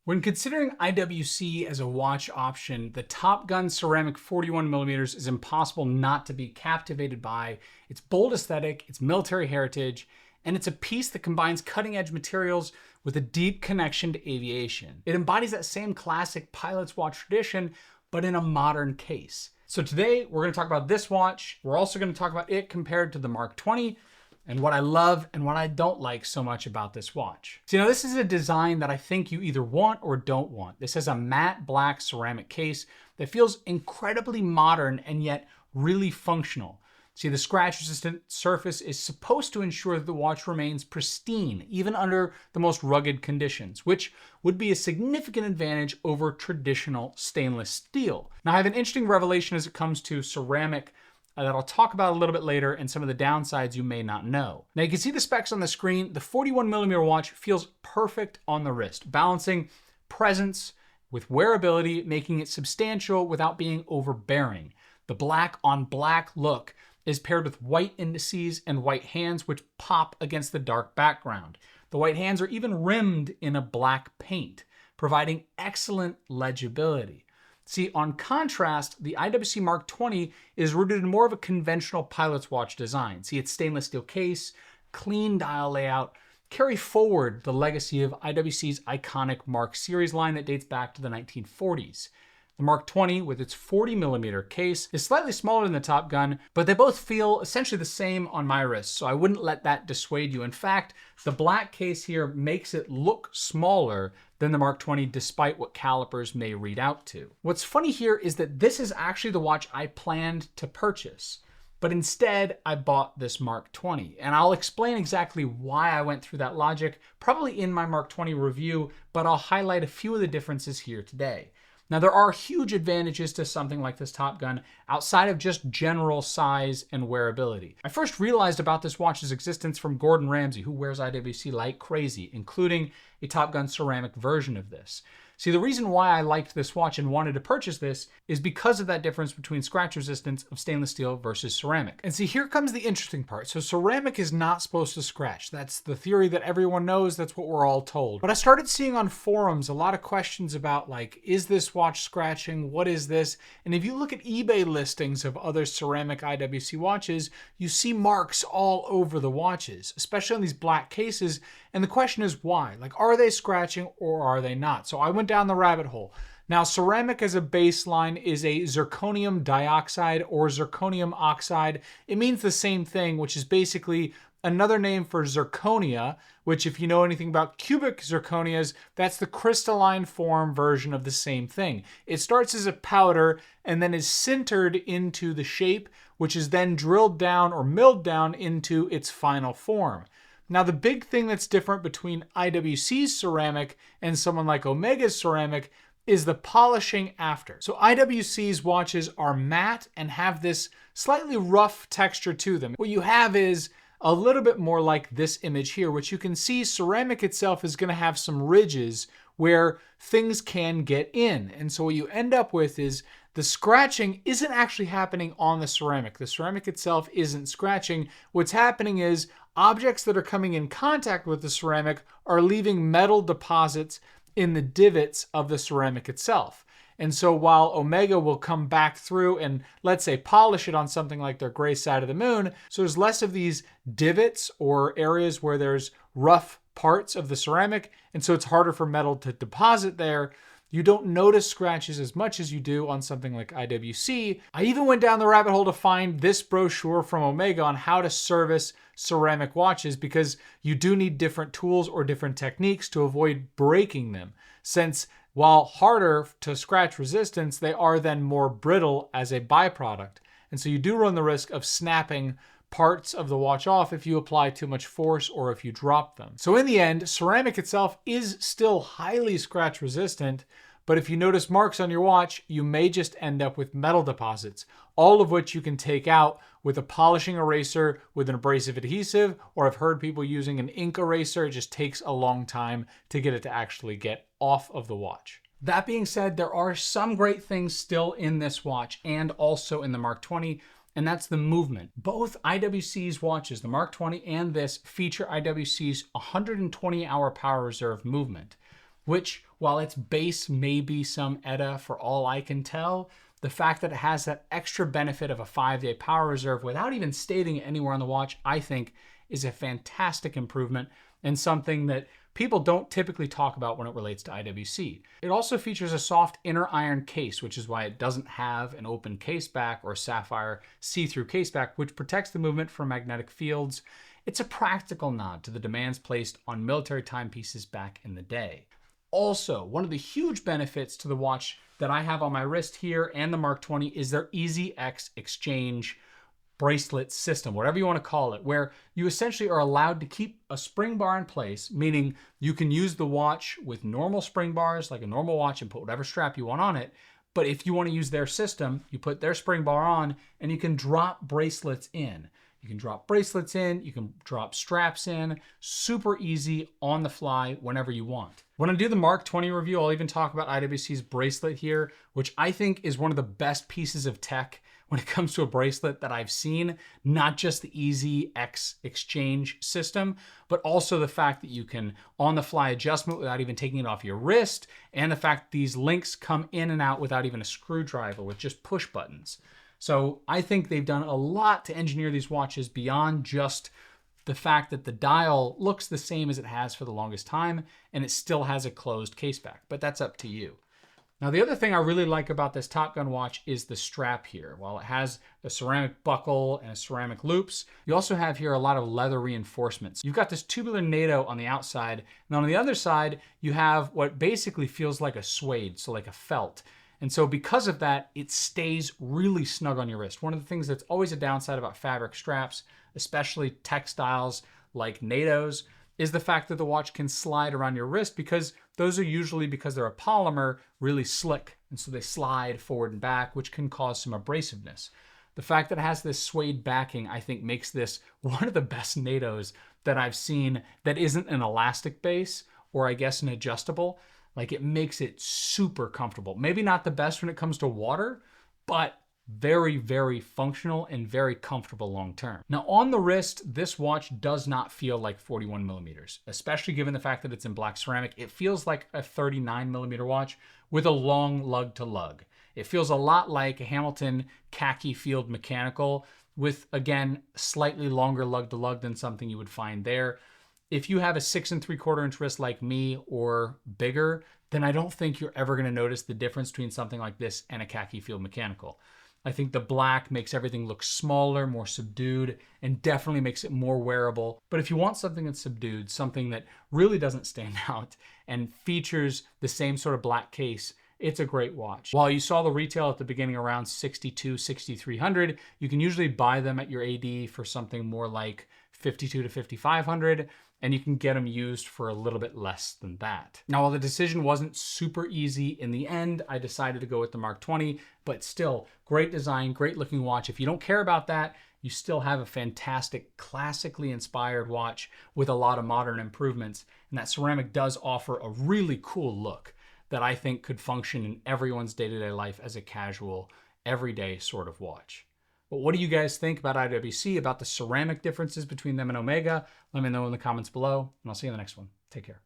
When considering IWC as a watch option, the Top Gun Ceramic 41mm is impossible not to be captivated by. Its bold aesthetic, its military heritage, and it's a piece that combines cutting-edge materials with a deep connection to aviation. It embodies that same classic pilot's watch tradition, but in a modern case. So today, we're going to talk about this watch. We're also going to talk about it compared to the Mark 20, and what I love and what I don't like so much about this watch. So, this is a design that I think you either want or don't want. This has a matte black ceramic case that feels incredibly modern and yet really functional. See, the scratch-resistant surface is supposed to ensure that the watch remains pristine, even under the most rugged conditions, which would be a significant advantage over traditional stainless steel. Now, I have an interesting revelation as it comes to ceramic that I'll talk about a little bit later, and some of the downsides you may not know. Now you can see the specs on the screen. The 41mm watch feels perfect on the wrist, balancing presence with wearability, making it substantial without being overbearing. The black on black look is paired with white indices and white hands, which pop against the dark background. The white hands are even rimmed in a black paint, providing excellent legibility. See, on contrast, the IWC Mark 20 is rooted in more of a conventional pilot's watch design. See, its stainless steel case, clean dial layout, carry forward the legacy of IWC's iconic Mark series line that dates back to the 1940s. The Mark 20, with its 40mm case, is slightly smaller than the Top Gun, but they both feel essentially the same on my wrist, so I wouldn't let that dissuade you. In fact, the black case here makes it look smaller than the Mark 20, despite what calipers may read out to. What's funny here is that this is actually the watch I planned to purchase, but instead I bought this Mark 20. And I'll explain exactly why I went through that logic, probably in my Mark 20 review, but I'll highlight a few of the differences here today. Now, there are huge advantages to something like this Top Gun outside of just general size and wearability. I first realized about this watch's existence from Gordon Ramsay, who wears IWC like crazy, including a Top Gun ceramic version of this. See, the reason why I liked this watch and wanted to purchase this is because of that difference between scratch resistance of stainless steel versus ceramic. And see, here comes the interesting part. So ceramic is not supposed to scratch. That's the theory that everyone knows. That's what we're all told. But I started seeing on forums a lot of questions about, like, is this watch scratching? What is this? And if you look at eBay listings of other ceramic IWC watches, you see marks all over the watches, especially on these black cases. And the question is why? Like, are they scratching or are they not? So I went down the rabbit hole. Now, ceramic as a baseline is a zirconium dioxide or zirconium oxide. It means the same thing, which is basically another name for zirconia, which, if you know anything about cubic zirconias, that's the crystalline form version of the same thing. It starts as a powder and then is sintered into the shape, which is then drilled down or milled down into its final form. Now, the big thing that's different between IWC's ceramic and someone like Omega's ceramic is the polishing after. So IWC's watches are matte and have this slightly rough texture to them. What you have is a little bit more like this image here, which you can see ceramic itself is going to have some ridges where things can get in. And so what you end up with is the scratching isn't actually happening on the ceramic. The ceramic itself isn't scratching. What's happening is objects that are coming in contact with the ceramic are leaving metal deposits in the divots of the ceramic itself. And so while Omega will come back through and, let's say, polish it on something like their gray side of the moon, so there's less of these divots or areas where there's rough parts of the ceramic, and so it's harder for metal to deposit there. You don't notice scratches as much as you do on something like IWC. I even went down the rabbit hole to find this brochure from Omega on how to service ceramic watches, because you do need different tools or different techniques to avoid breaking them, since while harder to scratch resistance, they are then more brittle as a byproduct. And so you do run the risk of snapping parts of the watch off if you apply too much force or if you drop them. So in the end, ceramic itself is still highly scratch resistant, but if you notice marks on your watch, you may just end up with metal deposits, all of which you can take out with a polishing eraser with an abrasive adhesive, or I've heard people using an ink eraser. It just takes a long time to get it to actually get off of the watch. That being said, there are some great things still in this watch and also in the Mark 20, and that's the movement. Both IWC's watches, the Mark 20 and this, feature IWC's 120-hour power reserve movement. which, while its base may be some ETA for all I can tell, the fact that it has that extra benefit of a 5-day power reserve without even stating it anywhere on the watch, I think is a fantastic improvement and something that people don't typically talk about when it relates to IWC. It also features a soft inner iron case, which is why it doesn't have an open case back or sapphire see-through case back, which protects the movement from magnetic fields. It's a practical nod to the demands placed on military timepieces back in the day. Also, one of the huge benefits to the watch that I have on my wrist here and the Mark 20 is their Easy X Exchange bracelet system, whatever you want to call it, where you essentially are allowed to keep a spring bar in place, meaning you can use the watch with normal spring bars like a normal watch and put whatever strap you want on it. But if you want to use their system, you put their spring bar on and you can drop bracelets in. You can drop bracelets in, you can drop straps in, super easy on the fly whenever you want. When I do the Mark 20 review, I'll even talk about IWC's bracelet here, which I think is one of the best pieces of tech when it comes to a bracelet that I've seen, not just the Easy X Exchange system, but also the fact that you can on-the-fly adjustment without even taking it off your wrist, and the fact these links come in and out without even a screwdriver with just push buttons. So I think they've done a lot to engineer these watches beyond just the fact that the dial looks the same as it has for the longest time, and it still has a closed case back, but that's up to you. Now, the other thing I really like about this Top Gun watch is the strap here. While it has a ceramic buckle and a ceramic loops, you also have here a lot of leather reinforcements. You've got this tubular NATO on the outside, and on the other side, you have what basically feels like a suede, so like a felt. And so because of that, it stays really snug on your wrist. One of the things that's always a downside about fabric straps, especially textiles like NATO's, is the fact that the watch can slide around your wrist, because those are usually, because they're a polymer, really slick. And so they slide forward and back, which can cause some abrasiveness. The fact that it has this suede backing, I think, makes this one of the best NATO's that I've seen that isn't an elastic base, or I guess an adjustable. Like, it makes it super comfortable. Maybe not the best when it comes to water, but very, very functional and very comfortable long term. Now, on the wrist, this watch does not feel like 41 millimeters, especially given the fact that it's in black ceramic. It feels like a 39 millimeter watch with a long lug to lug. It feels a lot like a Hamilton khaki field mechanical with, again, slightly longer lug to lug than something you would find there. If you have a 6 3/4 inch wrist like me or bigger, then I don't think you're ever going to notice the difference between something like this and a khaki field mechanical. I think the black makes everything look smaller, more subdued, and definitely makes it more wearable. But if you want something that's subdued, something that really doesn't stand out and features the same sort of black case, it's a great watch. While you saw the retail at the beginning around $6,200, $6,300, you can usually buy them at your AD for something more like $5,200 to $5,500, and you can get them used for a little bit less than that. Now, while the decision wasn't super easy in the end, I decided to go with the Mark 20, but still, great design, great looking watch. If you don't care about that, you still have a fantastic, classically inspired watch with a lot of modern improvements, and that ceramic does offer a really cool look that I think could function in everyone's day-to-day life as a casual, everyday sort of watch. But what do you guys think about IWC, about the ceramic differences between them and Omega? Let me know in the comments below, and I'll see you in the next one. Take care.